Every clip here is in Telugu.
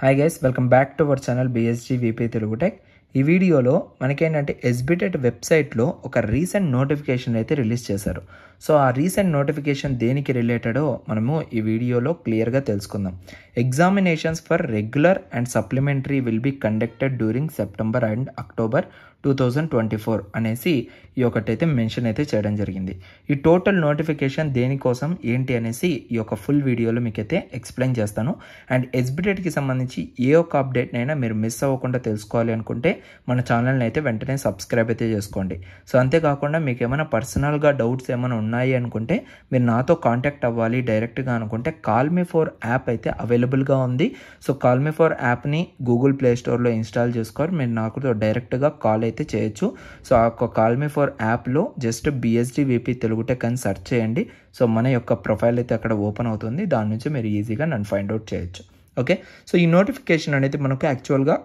Hi guys, welcome back to our channel బిఎస్జీ VP Telugu tech. ఈ వీడియోలో మనకేంటంటే ఎస్బిటెట్ వెబ్సైట్లో ఒక రీసెంట్ నోటిఫికేషన్ అయితే రిలీజ్ చేశారు. సో ఆ రీసెంట్ నోటిఫికేషన్ దేనికి రిలేటెడో మనము ఈ వీడియోలో క్లియర్గా తెలుసుకుందాం. Examinations for regular and supplementary will be conducted during September and October 2024 అనేసి ఈ ఒకటైతే మెన్షన్ అయితే చేయడం జరిగింది. ఈ టోటల్ నోటిఫికేషన్ దేనికోసం ఏంటి అనేసి ఈ యొక్క ఫుల్ వీడియోలో మీకైతే ఎక్స్ప్లెయిన్ చేస్తాను. అండ్ ఎస్బిటెట్కి సంబంధించి ఏ ఒక్క అప్డేట్నైనా మీరు మిస్ అవ్వకుండా తెలుసుకోవాలి అనుకుంటే మన ఛానల్ని అయితే వెంటనే సబ్స్క్రైబ్ అయితే చేసుకోండి. సో అంతేకాకుండా మీకు ఏమైనా పర్సనల్గా డౌట్స్ ఏమైనా ఉన్నాయి అనుకుంటే మీరు నాతో కాంటాక్ట్ అవ్వాలి డైరెక్ట్గా అనుకుంటే కాల్మీ4 యాప్ అయితే అవైలబుల్గా ఉంది. సో కాల్మీ4 యాప్ని గూగుల్ ప్లే స్టోర్లో ఇన్స్టాల్ చేసుకోవాలి. మీరు నాకు డైరెక్ట్గా కాల్ అయితే చేయొచ్చు. సో ఆ కాల్మీ4 యాప్లో జస్ట్ బిఎస్జీ వీపీ తెలుగు టెక్ అని సెర్చ్ చేయండి. సో మన యొక్క ప్రొఫైల్ అయితే అక్కడ ఓపెన్ అవుతుంది. దాని నుంచి మీరు ఈజీగా నన్ను ఫైండ్ అవుట్ చేయొచ్చు. ఓకే, సో ఈ నోటిఫికేషన్ అనేది మనకు యాక్చువల్గా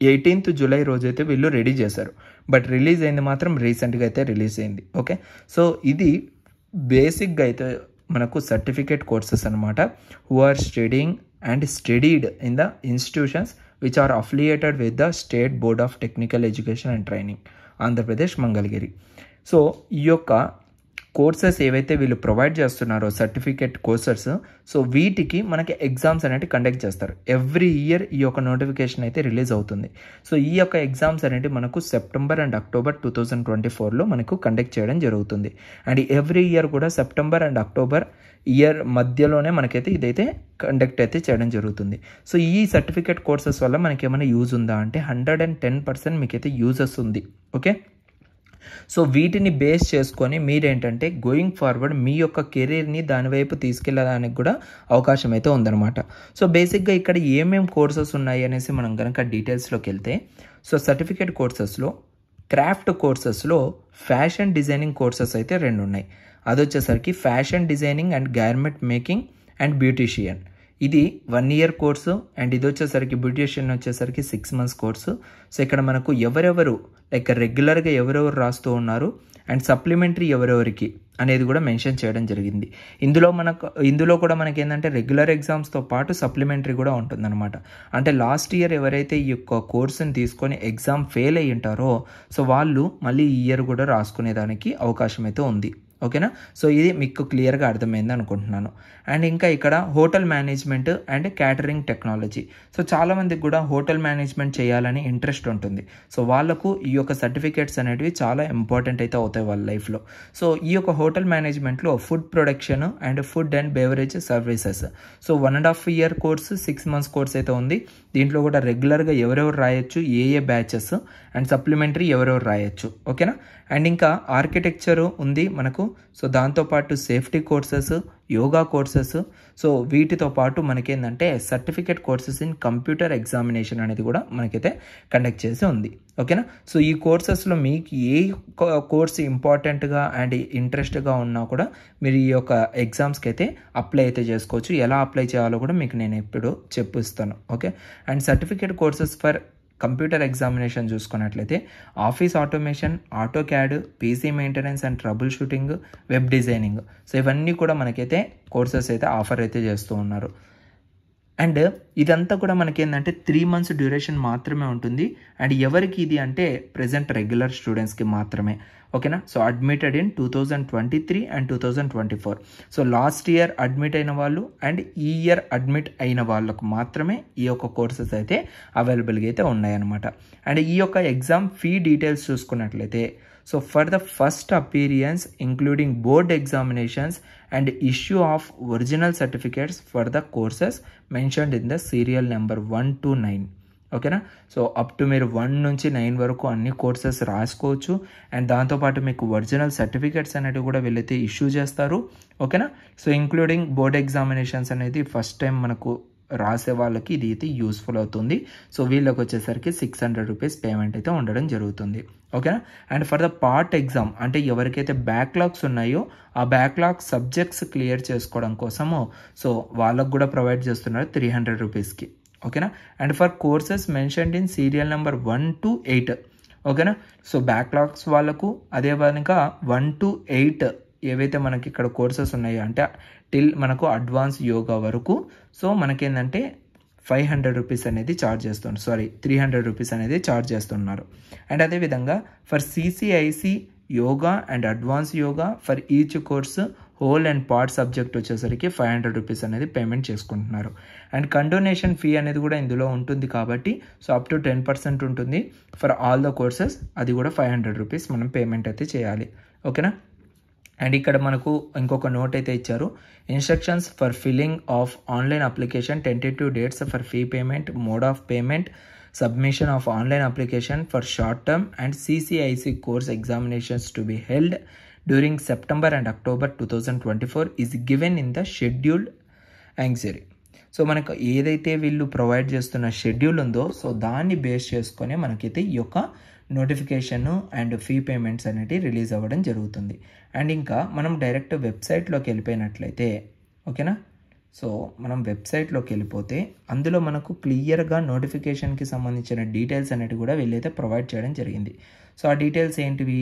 18th జూలై రోజైతే వీళ్ళు రెడీ చేశారు. బట్ రిలీజ్ అయింది మాత్రం రీసెంట్గా అయితే రిలీజ్ అయింది. ఓకే, సో ఇది బేసిక్గా అయితే మనకు సర్టిఫికేట్ కోర్సెస్ అనమాట. Who are studying and studied in the institutions which are affiliated with the State Board of Technical Education and Training, Andhra Pradesh Mangalagiri. So ఈ యొక్క కోర్సెస్ ఏవైతే వీళ్ళు ప్రొవైడ్ చేస్తున్నారో సర్టిఫికేట్ కోర్సెస్, సో వీటికి మనకి ఎగ్జామ్స్ అనేవి కండక్ట్ చేస్తారు. ఎవ్రీ ఇయర్ ఈ యొక్క నోటిఫికేషన్ అయితే రిలీజ్ అవుతుంది. సో ఈ యొక్క ఎగ్జామ్స్ అనేవి మనకు సెప్టెంబర్ అండ్ అక్టోబర్ 2024లో మనకు కండక్ట్ చేయడం జరుగుతుంది. అండ్ ఎవ్రీ ఇయర్ కూడా సెప్టెంబర్ అండ్ అక్టోబర్ ఇయర్ మధ్యలోనే మనకైతే ఇదైతే కండక్ట్ అయితే చేయడం జరుగుతుంది. సో ఈ సర్టిఫికేట్ కోర్సెస్ వల్ల మనకి ఏమైనా యూజ్ ఉందా అంటే 110% మీకైతే యూజెస్ ఉంది. ఓకే, సో వీటిని బేస్ చేసుకొని మీరేంటంటే గోయింగ్ ఫార్వర్డ్ మీ యొక్క కెరీర్ని దానివైపు తీసుకెళ్ళడానికి కూడా అవకాశం అయితే ఉందన్నమాట. సో బేసిక్గా ఇక్కడ ఏమేం కోర్సెస్ ఉన్నాయి అనేసి మనం కనుక డీటెయిల్స్లోకి వెళ్తే, సో సర్టిఫికేట్ కోర్సెస్లో క్రాఫ్ట్ కోర్సెస్లో ఫ్యాషన్ డిజైనింగ్ కోర్సెస్ అయితే 2 ఉన్నాయి. అది వచ్చేసరికి fashion designing and garment making and beautician, ఇది 1 year కోర్సు. అండ్ ఇది వచ్చేసరికి బ్యూటీషియన్ వచ్చేసరికి 6 months కోర్సు. సో ఇక్కడ మనకు ఎవరెవరు లైక్ రెగ్యులర్గా ఎవరెవరు రాస్తూ ఉన్నారు అండ్ సప్లిమెంటరీ ఎవరెవరికి అనేది కూడా మెన్షన్ చేయడం జరిగింది. ఇందులో కూడా మనకి ఏంటంటే రెగ్యులర్ ఎగ్జామ్స్తో పాటు సప్లిమెంటరీ కూడా ఉంటుందన్నమాట. అంటే లాస్ట్ ఇయర్ ఎవరైతే ఈ యొక్క కోర్సుని తీసుకొని ఎగ్జామ్ ఫెయిల్ అయ్యి ఉంటారో సో వాళ్ళు మళ్ళీ ఈ ఇయర్ కూడా రాసుకునేదానికి అవకాశం అయితే ఉంది. ఓకేనా, సో ఇది మీకు క్లియర్గా అర్థమైంది అనుకుంటున్నాను. అండ్ ఇంకా ఇక్కడ hotel management and catering technology, so చాలామందికి కూడా హోటల్ మేనేజ్మెంట్ చేయాలని ఇంట్రెస్ట్ ఉంటుంది. సో వాళ్ళకు ఈ యొక్క సర్టిఫికేట్స్ అనేటివి చాలా ఇంపార్టెంట్ అయితే అవుతాయి వాళ్ళ లైఫ్లో. సో ఈ యొక్క హోటల్ మేనేజ్మెంట్లో food production and food and beverage services, so 1.5 year course 6 months course అయితే ఉంది. దీంట్లో కూడా రెగ్యులర్గా ఎవరెవరు రాయొచ్చు, ఏ బ్యాచెస్ అండ్ సప్లిమెంటరీ ఎవరెవరు రాయొచ్చు. ఓకేనా, అండ్ ఇంకా ఆర్కిటెక్చరు ఉంది మనకు. సో దాంతోపాటు safety courses, yoga courses, so వీటితో పాటు మనకేంటంటే certificate courses in computer examination అనేది కూడా మనకైతే కండక్ట్ చేసి ఉంది. ఓకేనా, సో ఈ కోర్సెస్లో మీకు ఏ కోర్స్ ఇంపార్టెంట్గా అండ్ ఇంట్రెస్ట్గా ఉన్నా కూడా మీరు ఈ యొక్క ఎగ్జామ్స్కి అయితే అప్లై అయితే చేసుకోవచ్చు. ఎలా అప్లై చేయాలో కూడా మీకు నేను ఎప్పుడు చెప్పిస్తాను. Okay, and certificate courses for computer examination చూసుకున్నట్లయితే office automation, AutoCAD, PC maintenance and troubleshooting, web designing, so ఇవన్నీ కూడా మనకైతే కోర్సెస్ అయితే ఆఫర్ అయితే చేస్తూ ఉన్నారు. అండ్ ఇదంతా కూడా మనకేంటంటే 3 months డ్యూరేషన్ మాత్రమే ఉంటుంది. అండ్ ఎవరికి ఇది అంటే ప్రెజెంట్ రెగ్యులర్ స్టూడెంట్స్కి మాత్రమే. ఓకేనా, so admitted in 2023 and 2024. So last year admit అయిన వాళ్ళు అండ్ ఈ ఇయర్ అడ్మిట్ అయిన వాళ్ళకు మాత్రమే ఈ యొక్క కోర్సెస్ అయితే అవైలబుల్గా అయితే ఉన్నాయన్నమాట. అండ్ ఈ యొక్క ఎగ్జామ్ ఫీ డీటెయిల్స్ చూసుకున్నట్లయితే, so for the first appearance including board examinations and issue of original certificates for the courses mentioned in the serial number 1 to 9. ఓకేనా, సో అప్ టు మీరు 1 నుంచి 9 వరకు అన్ని కోర్సెస్ రాసుకోవచ్చు. అండ్ దాంతోపాటు మీకు ఒరిజినల్ సర్టిఫికేట్స్ అనేవి కూడా వీళ్ళైతే ఇష్యూ చేస్తారు. ఓకేనా, సో ఇంక్లూడింగ్ బోర్డ్ ఎగ్జామినేషన్స్ అనేది ఫస్ట్ టైం మనకు రాసే వాళ్ళకి ఇది అయితే యూస్ఫుల్ అవుతుంది. సో వీళ్ళకి వచ్చేసరికి 600 రూపీస్ పేమెంట్ అయితే ఉండడం జరుగుతుంది. ఓకేనా, and for the part exam అంటే ఎవరికైతే బ్యాక్లాగ్స్ ఉన్నాయో ఆ బ్యాక్లాగ్ సబ్జెక్ట్స్ క్లియర్ చేసుకోవడం కోసము సో వాళ్ళకు కూడా ప్రొవైడ్ చేస్తున్నారు 300 రూపీస్కి. ఓకేనా, and for courses mentioned in serial number 1 to 8. ఓకేనా, సో బ్యాక్లాగ్స్ వాళ్ళకు అదే విధంగా 1 to 8 ఏవైతే మనకి ఇక్కడ కోర్సెస్ ఉన్నాయో అంటే టిల్ మనకు అడ్వాన్స్ యోగా వరకు సో మనకేంటంటే 500 రూపీస్ అనేది ఛార్జ్ చేస్తున్నారు, 300 రూపీస్ అనేది ఛార్జ్ చేస్తున్నారు. అండ్ అదేవిధంగా for CCIC yoga and advance yoga for each course whole and part subject వచ్చేసరికి 500 రూపీస్ అనేది పేమెంట్ చేసుకుంటున్నారు. అండ్ కండోనేషన్ ఫీ అనేది కూడా ఇందులో ఉంటుంది కాబట్టి సో అప్ టు 10% ఉంటుంది ఫర్ ఆల్ ద కోర్సెస్. అది కూడా 500 రూపీస్ మనం పేమెంట్ అయితే చేయాలి. ఓకేనా. అండ్ ఇక్కడ మనకు ఇంకొక నోట్ అయితే ఇచ్చారు, instructions for filling of online application, tentative dates for fee payment, mode of payment, submission of online application for short term and CCIC course examinations to be held during September and October 2024 is given in the scheduled anxiery. So మనకు ఏదైతే వీళ్ళు ప్రొవైడ్ చేస్తున్న షెడ్యూల్ ఉందో సో దాన్ని బేస్ చేసుకొని మనకైతే ఈ యొక్క నోటిఫికేషన్ అండ్ ఫీ పేమెంట్స్ అనేవి రిలీజ్ అవ్వడం జరుగుతుంది. అండ్ ఇంకా మనం డైరెక్ట్ వెబ్సైట్లోకి వెళ్ళిపోయినట్లయితే ఓకేనా. సో మనం వెబ్సైట్లోకి వెళ్ళిపోతే అందులో మనకు క్లియర్గా నోటిఫికేషన్కి సంబంధించిన డీటెయిల్స్ అనేవి కూడా వీళ్ళైతే ప్రొవైడ్ చేయడం జరిగింది. సో ఆ డీటెయిల్స్ ఏంటివి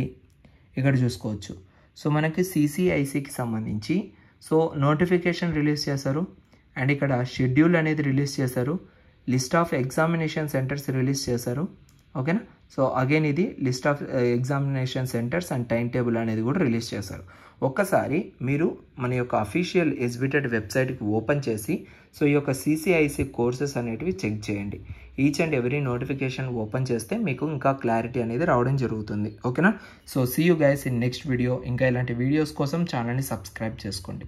ఇక్కడ చూసుకోవచ్చు. సో మనకి CCICకి సంబంధించి సో నోటిఫికేషన్ రిలీజ్ చేశారు అండ్ ఇక్కడ షెడ్యూల్ అనేది రిలీజ్ చేశారు, list of examination centres release చేశారు. ఓకేనా. సో అగైన్ ఇది list of examination centres and time table అనేది కూడా రిలీజ్ చేశారు. ఒక్కసారి మీరు మన యొక్క అఫీషియల్ ఎస్బిటెట్ వెబ్సైట్కి ఓపెన్ చేసి సో ఈ యొక్క CCIC కోర్సెస్ అనేటివి చెక్ చేయండి. Each and every notification open చేస్తే మీకు ఇంకా క్లారిటీ అనేది రావడం జరుగుతుంది. ఓకేనా. So see you guys in next video. ఇంకా ఇలాంటి వీడియోస్ కోసం ఛానల్ని సబ్స్క్రైబ్ చేసుకోండి.